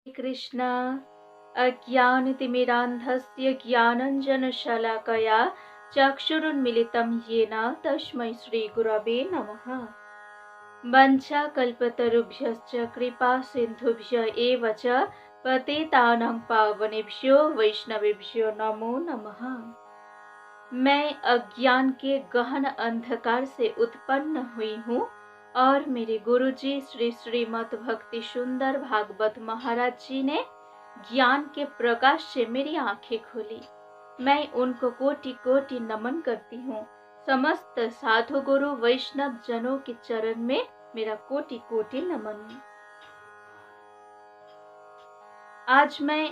कृष्ण अज्ञानतिमिरान्धस्य ज्ञानञ्जनशलाकया चक्षुरुन्मिलितं येन तस्मै श्रीगुरवे नमः। वञ्चाकल्पतरुभ्यश्च कृपासिन्धुभ्य एव च पतितानां पावनेभ्यो वैष्णवेभ्यो नमो नमः। मैं अज्ञान के गहन अंधकार से उत्पन्न हुई हूँ और मेरे गुरुजी श्री श्रीमद् भक्ति सुंदर भागवत महाराज जी ने ज्ञान के प्रकाश से मेरी आंखें खोली। मैं उनको कोटि कोटि नमन करती हूँ। समस्त साधु गुरु वैष्णव जनों के चरण में मेरा कोटि कोटि नमन। आज मैं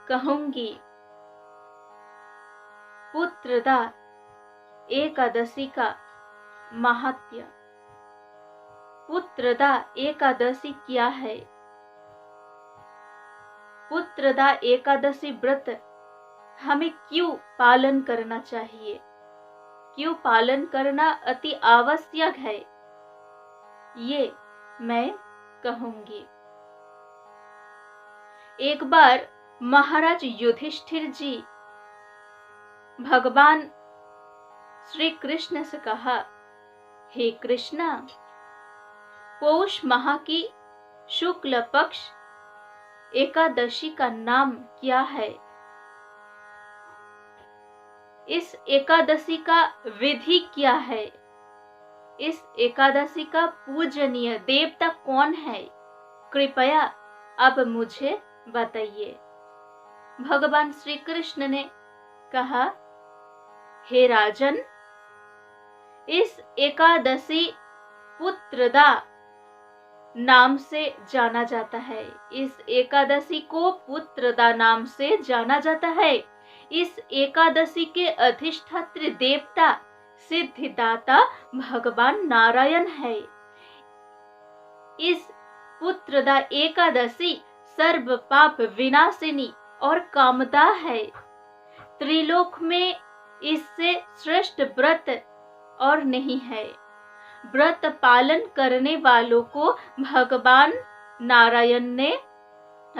कहूंगी पुत्रदा एकादशी का महात्म्य। पुत्रदा एकादशी क्या है? पुत्रदा एकादशी व्रत हमें क्यों पालन करना चाहिए? क्यों पालन करना अति आवश्यक है, ये मैं कहूंगी। एक बार महाराज युधिष्ठिर जी भगवान श्री कृष्ण से कहा, हे कृष्णा, पौष माह की शुक्ल पक्ष एकादशी का नाम क्या है? इस एकादशी का विधि क्या है? इस एकादशी का पूजनीय देवता कौन है? कृपया अब मुझे बताइए। भगवान श्री कृष्ण ने कहा, हे राजन, इस एकादशी पुत्रदा नाम से जाना जाता है। इस एकादशी को पुत्रदा नाम से जाना जाता है। इस एकादशी के अधिष्ठात्री देवता सिद्धिदाता भगवान नारायण है। इस पुत्रदा एकादशी सर्व पाप विनाशिनी और कामदा है। त्रिलोक में इससे श्रेष्ठ व्रत और नहीं है। व्रत पालन करने वालों को भगवान नारायण ने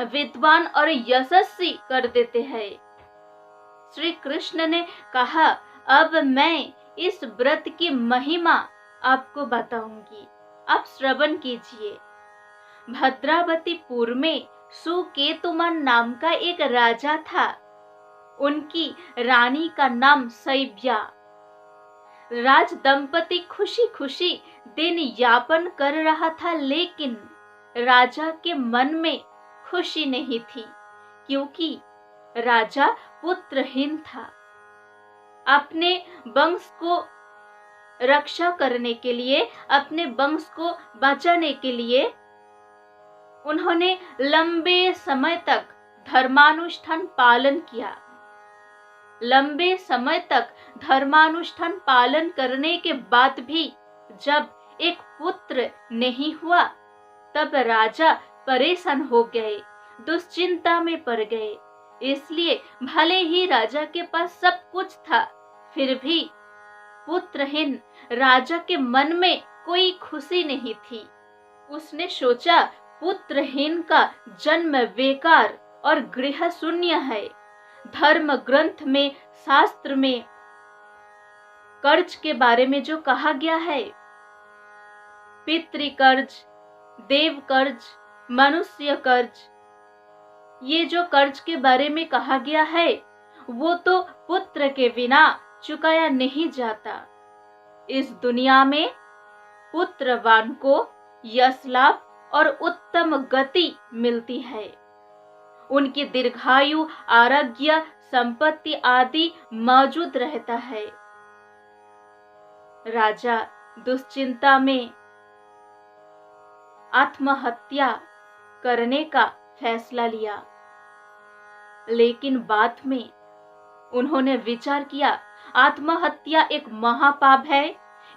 विद्वान और यशस्वी कर देते हैं। श्री कृष्ण ने कहा, अब मैं इस व्रत की महिमा आपको बताऊंगी, आप श्रवण कीजिए। भद्रावतीपुर में सुकेतुमान नाम का एक राजा था। उनकी रानी का नाम सैव्या। राज दंपति खुशी खुशी दिन यापन कर रहा था, लेकिन राजा के मन में खुशी नहीं थी, क्योंकि राजा पुत्रहीन था। अपने वंश को रक्षा करने के लिए, अपने वंश को बचाने के लिए उन्होंने लंबे समय तक धर्मानुष्ठान पालन किया। लंबे समय तक धर्मानुष्ठान पालन करने के बाद भी जब एक पुत्र नहीं हुआ, तब राजा परेशान हो गए, दुश्चिंता में पड़ गए। इसलिए भले ही राजा के पास सब कुछ था, फिर भी पुत्रहीन राजा के मन में कोई खुशी नहीं थी। उसने सोचा, पुत्रहीन का जन्म बेकार और गृह शून्य है। धर्म ग्रंथ में, शास्त्र में कर्ज के बारे में जो कहा गया है, पितृकर्ज, देव कर्ज, मनुष्य कर्ज, ये जो कर्ज के बारे में कहा गया है, वो तो पुत्र के बिना चुकाया नहीं जाता। इस दुनिया में पुत्रवान को यश लाभ और उत्तम गति मिलती है। उनकी दीर्घायु, आरोग्य, संपत्ति आदि मौजूद रहता है। राजा दुश्चिंता में आत्महत्या करने का फैसला लिया, लेकिन बाद में उन्होंने विचार किया, आत्महत्या एक महापाप है।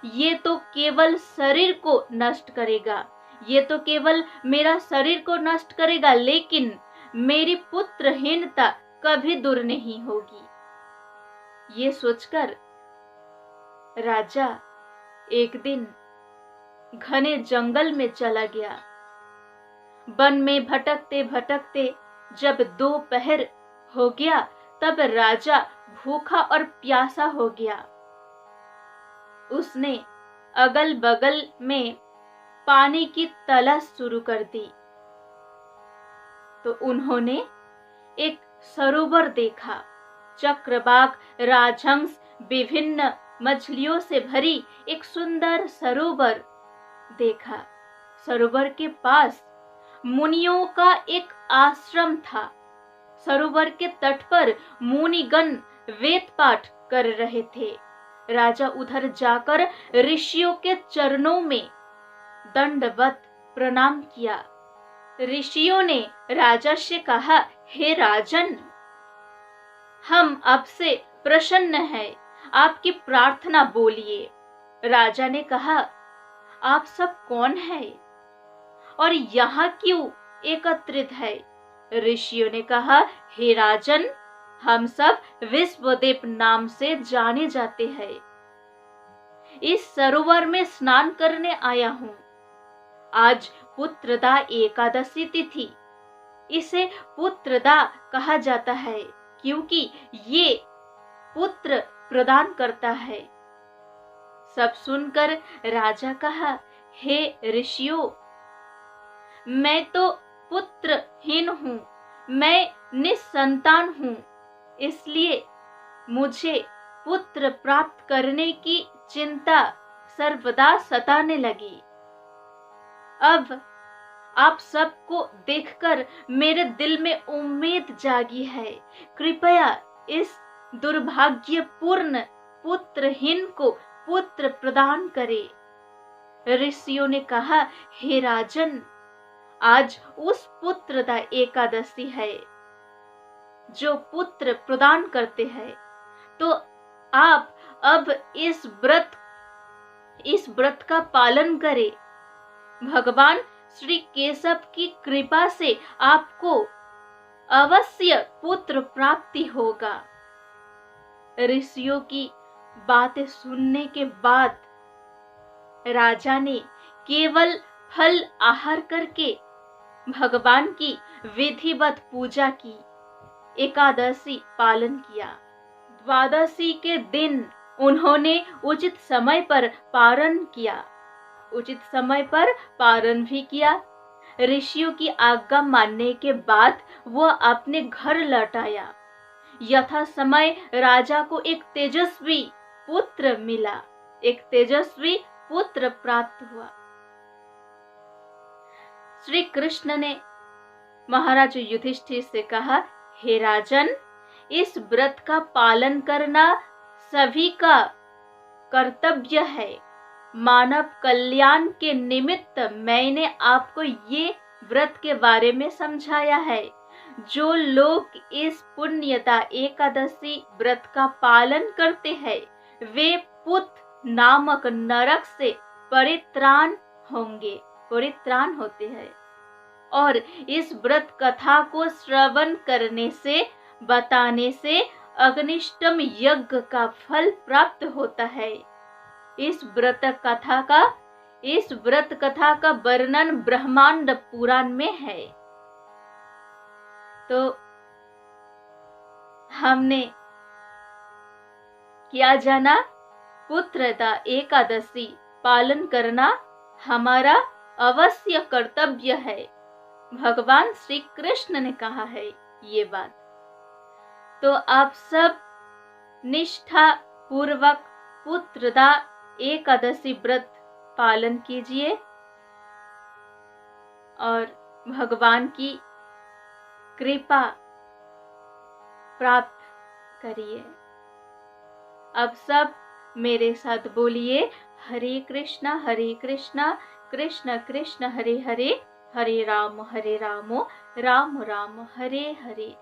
ये तो केवल शरीर को नष्ट करेगा, ये तो केवल मेरा शरीर को नष्ट करेगा, लेकिन मेरी पुत्रहीनता कभी दूर नहीं होगी। ये सोचकर राजा एक दिन घने जंगल में चला गया। वन में भटकते भटकते जब दोपहर हो गया तब राजा भूखा और प्यासा हो गया। उसने अगल बगल में पानी की तलाश शुरू कर दी। तो उन्होंने एक सरोवर देखा। चक्रवाक राजहंस विभिन्न मछलियों से भरी एक सुंदर सरोवर देखा। सरोवर के पास मुनियों का एक आश्रम था। सरोवर के तट पर मुनिगण वेद पाठ कर रहे थे। राजा उधर जाकर ऋषियों के चरणों में दंडवत प्रणाम किया। ऋषियों ने राजा से कहा, हे राजन, हम आपसे प्रसन्न हैं, आपकी प्रार्थना बोलिए। राजा ने कहा, आप सब कौन है और यहाँ क्यों एकत्रित है? ऋषियों ने कहा, हे राजन, हम सब विश्वदेव नाम से जाने जाते हैं। इस सरोवर में स्नान करने आया हूँ। आज पुत्रदा एकादशी तिथि। इसे पुत्रदा कहा जाता है क्योंकि ये पुत्र प्रदान करता है। सब सुनकर राजा कहा, हे ऋषियों, मैं तो पुत्रहीन हूँ, मैं निसंतान हूँ, इसलिए मुझे पुत्र प्राप्त करने की चिंता सर्वदा सताने लगी। अब आप सबको देखकर मेरे दिल में उम्मीद जागी है। कृपया इस दुर्भाग्यपूर्ण पुत्रहीन को पुत्र प्रदान करे। ऋषियों ने कहा, हे राजन, आज उस पुत्रदा एकादशी है जो पुत्र प्रदान करते हैं। तो आप अब इस व्रत का पालन करें। भगवान श्री केशव की कृपा से आपको अवश्य पुत्र प्राप्ति होगा। ऋषियों की बातें सुनने के बाद राजा ने केवल फल आहार करके भगवान की विधिवत पूजा की, एकादशी पालन किया। द्वादशी के दिन उन्होंने उचित समय पर पारण किया, उचित समय पर पारण भी किया। ऋषियों की आज्ञा मानने के बाद वह अपने घर लौट आया। यथा समय राजा को एक तेजस्वी पुत्र मिला, एक तेजस्वी पुत्र प्राप्त हुआ। श्री कृष्ण ने महाराज युधिष्ठिर से कहा, हे राजन, इस व्रत का पालन करना सभी का कर्तव्य है। मानव कल्याण के निमित्त मैंने आपको ये व्रत के बारे में समझाया है। जो लोग इस पुण्यदा एकादशी व्रत का पालन करते हैं वे पुत नामक नरक से परित्राण होते हैं। और इस व्रत कथा को श्रवण करने से, बताने से अग्निष्टम यज्ञ का फल प्राप्त होता है। इस व्रत कथा का वर्णन ब्रह्मांड पुराण में है। तो हमने क्या जाना? पुत्रदा एकादशी पालन करना हमारा अवश्य कर्तव्य है। भगवान श्री कृष्ण ने कहा है ये बात। तो आप सब निष्ठा पूर्वक पुत्रदा एकादशी व्रत पालन कीजिए और भगवान की कृपा प्राप्त करिए। अब सब मेरे साथ बोलिए, हरे कृष्णा कृष्ण कृष्ण हरे हरे, हरे राम राम राम हरे हरे।